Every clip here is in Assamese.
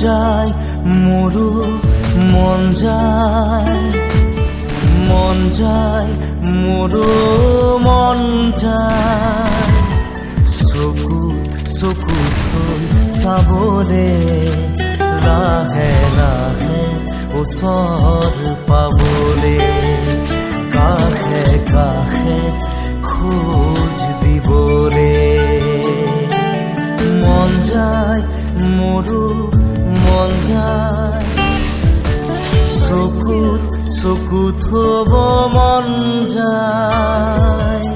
যায় মোৰো মন যায় মোৰো মন যায় চকু থৈ চাবলে লাহে লাহে ওচৰ পাবলে কাষে কাষে খোজ দিবলে মন যায় মোৰো মন যায় চকু থব মন যায়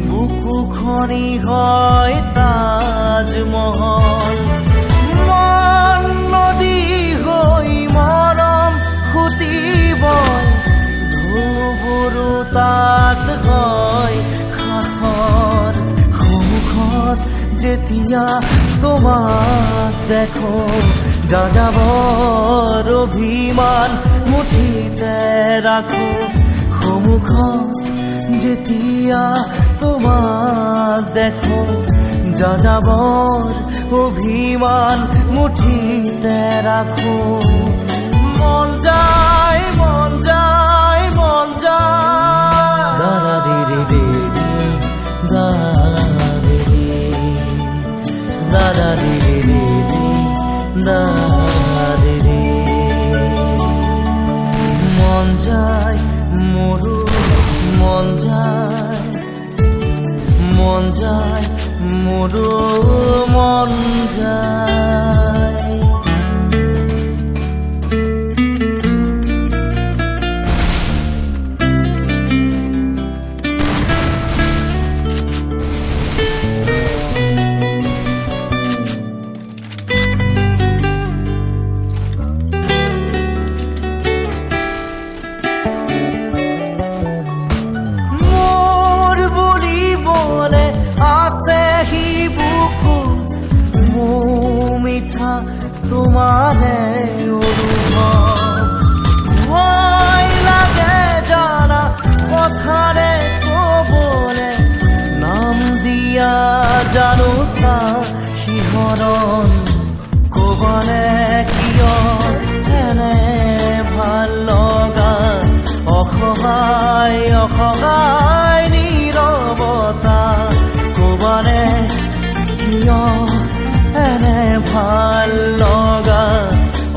বুকুখনি হয় তাজমহল মন নদী হৈ মৰম খুটিব ধুবুৰু তাত হয় সাঁথৰ সন্মুখত যেতিয়া তোমাক দেখো যাযাবৰ অভিমান মুঠিতে ৰাখো সন্মুখত যেতিয়া তোমাক দেখো যাযাবৰ অভিমান মুঠিতে ৰাখো মন যায় মন যায় মন যায় দাদা দিদি দিদি দাদা দিদি দিদি দিদি মন যায় মোৰো মন যায় মোৰো মন যায় তোমাৰে ভয় লাগে জানা কথাৰে কবলে নাম দিয়া জানো চা শিহৰণ কবলে কিয় এনে ভাল লগা অসহায় অসহায় নীৰৱতা কবলে কিয় এনে ভাল লগা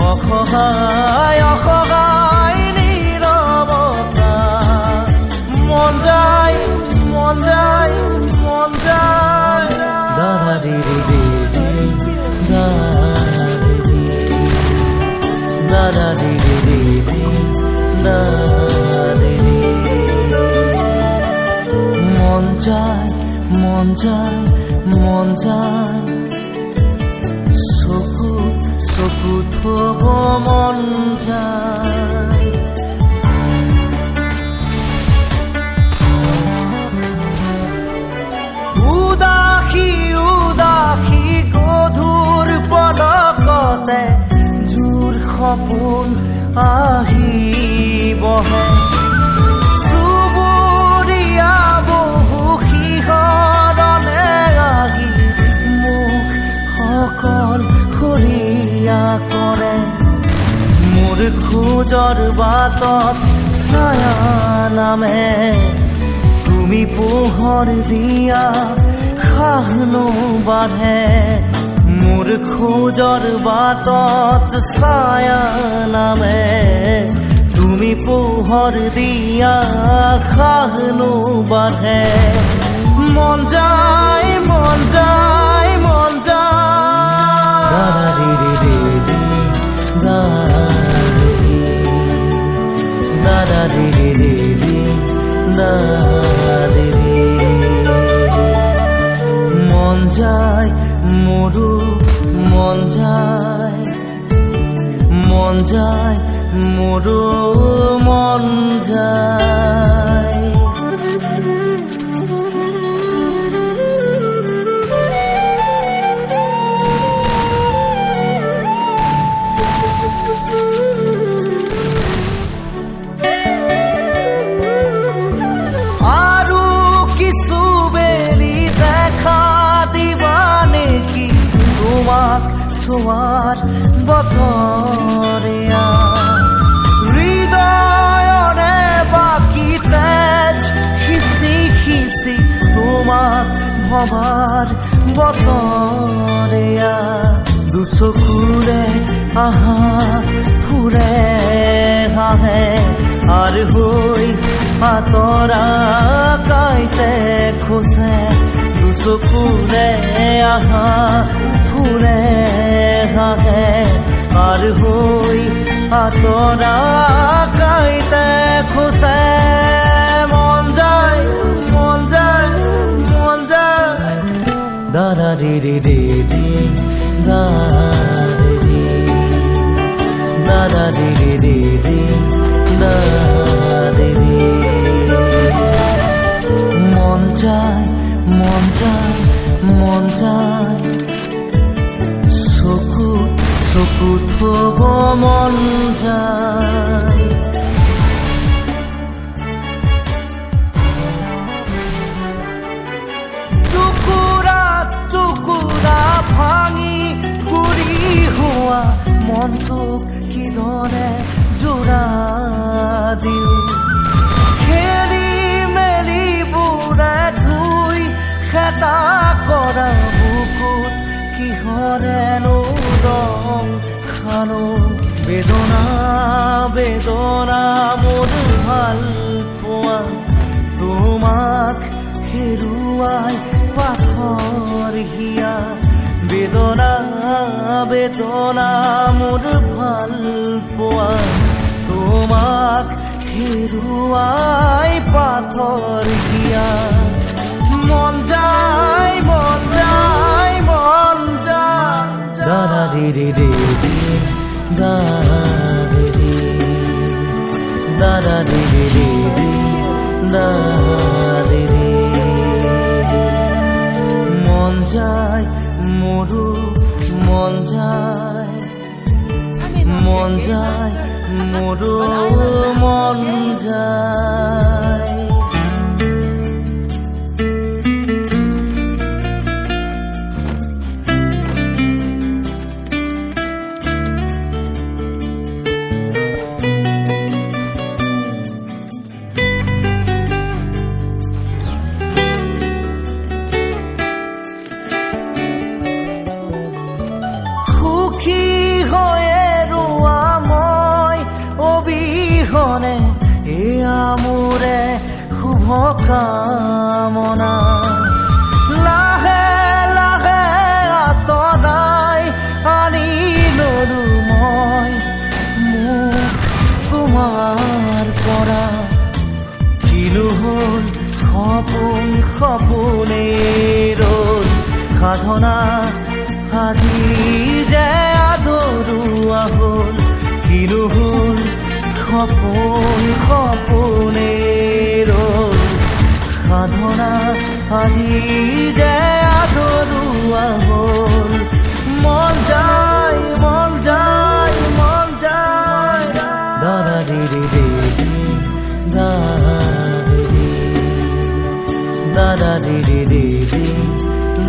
অসহায় অসহায় নীৰৱতা মন যায় মন যায় মন যায় দাদা দিদি দিদি দাদা দিদি দিদি দিদি মন যায় মন যায় মন যায় চকু থব মন যায় উদাসী উদাসী গধুৰ পদকতে জোৰ সপোন আহি বহে চুবুৰীয়া বহু শিহৰণে আহি মুখ সকল খৰিয়া কৰে মোৰ খোজৰ বাটত ছায়া নামে তুমি পোহৰ দিয়া খাহনো বাঢ়ে মোৰ খোজৰ বাটত ছায়া নামে তুমি পোহৰ দিয়া খাহনো বাঢ়ে মন যায় মন যায় মন যায় দাদা দিদি দিদি দাদা দিদি দিদি দিদি মন যায় মোৰো মন যায় মন যায় মোৰো মন যায়। আৰু কিছু বেলি দেখা দিবা নেকি তোমাক চোৱাৰ বতৰীয়া হৃদয়ৰে বাকী তেজ সিঁচি সিঁচি তোমাক ভবাৰ বতৰীয়া দুচকুৰে আহা ফুৰে হাঁহে আৰু হৈ আঁতৰা কাইতে খোজে দুচকুৰে আহা ফুৰে হাঁহে আৰু হৈ আঁতৰা কাইতে খোজে মন যায় মন যায় মন যায় দাৰা ৰে ৰে ৰে ৰে দাৰা ৰে ৰে ৰে ৰে দাৰে ৰে মন যায় মন যায় মন যায় চকুত থব মন যায় টুকুৰা টুকুৰা ভাঙি ঘূৰি হোৱা মনটোক কিদৰে জোৰা দিওঁ খেলি মেলি বুঢ়া ধুই খেতা কৰা বুকুত কিহৰেনো ৰং খানো বেদনা বেদনা মোৰ ভাল পোৱা তোমাক হেৰুৱাই পাথৰ হিয়া বেদনা বেদনা মোৰ ভাল পোৱা তোমাক হেৰুৱাই পাথৰ হিয়া মন যায় মন যায় মন যায় দাৰা ৰে ৰে ৰে ৰে দাৰা ৰে ৰে দাৰা ৰে ৰে ৰে ৰে দাৰা ৰে ৰে মন যায় মোৰো মন যায় মন যায় মোৰো মন যায় এয়া মোৰে শুভ কামনা লাহে লাহে আঁতৰাই আনি ললো মই মোক তোমাৰ পৰা কিনো হ'ল সপোন সপোনেই ৰ'ল সাধনা আজি যে আদৰুৱা হ'ল কিনো হ'ল সপোন সপোনেই ৰ'ল সাধনা আজি যে আদৰুৱা হ'ল মন যায় মন যায় মন যায় দাৰা ৰে ৰে ৰে দাৰা ৰে ৰে ৰে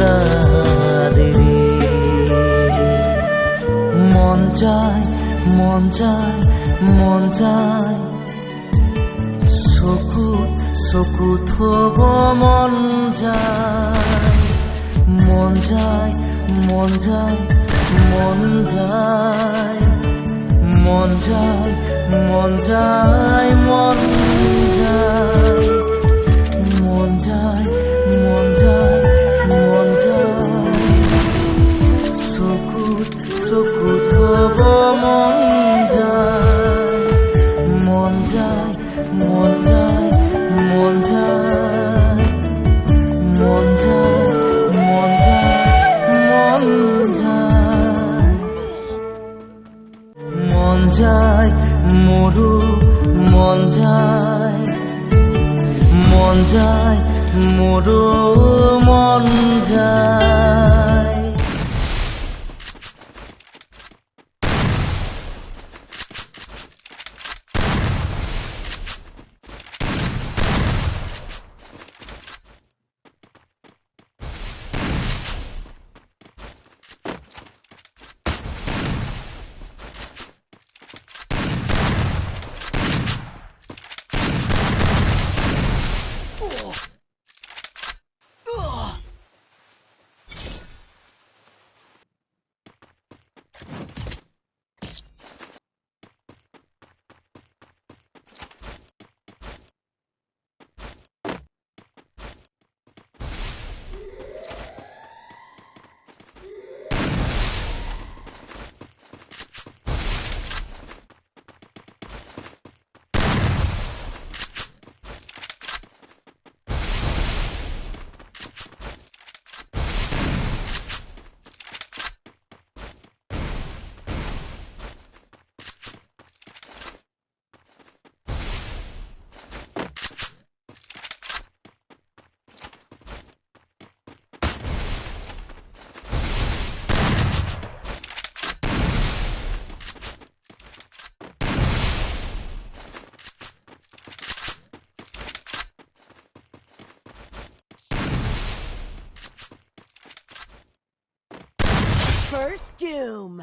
দাৰা ৰে মন যায় মন যায় মন যায় চকুত থব মন যায় মন যায় মন যায় মন যায় মন যায় মন যায় মন যায় মন যায় মন যায় মন যায় চকুত থব মন যায় মন যায় মন যায় মন যায় মন যায় মন যায় মন যায় মন যায় মোৰো মন যায়। First Doom.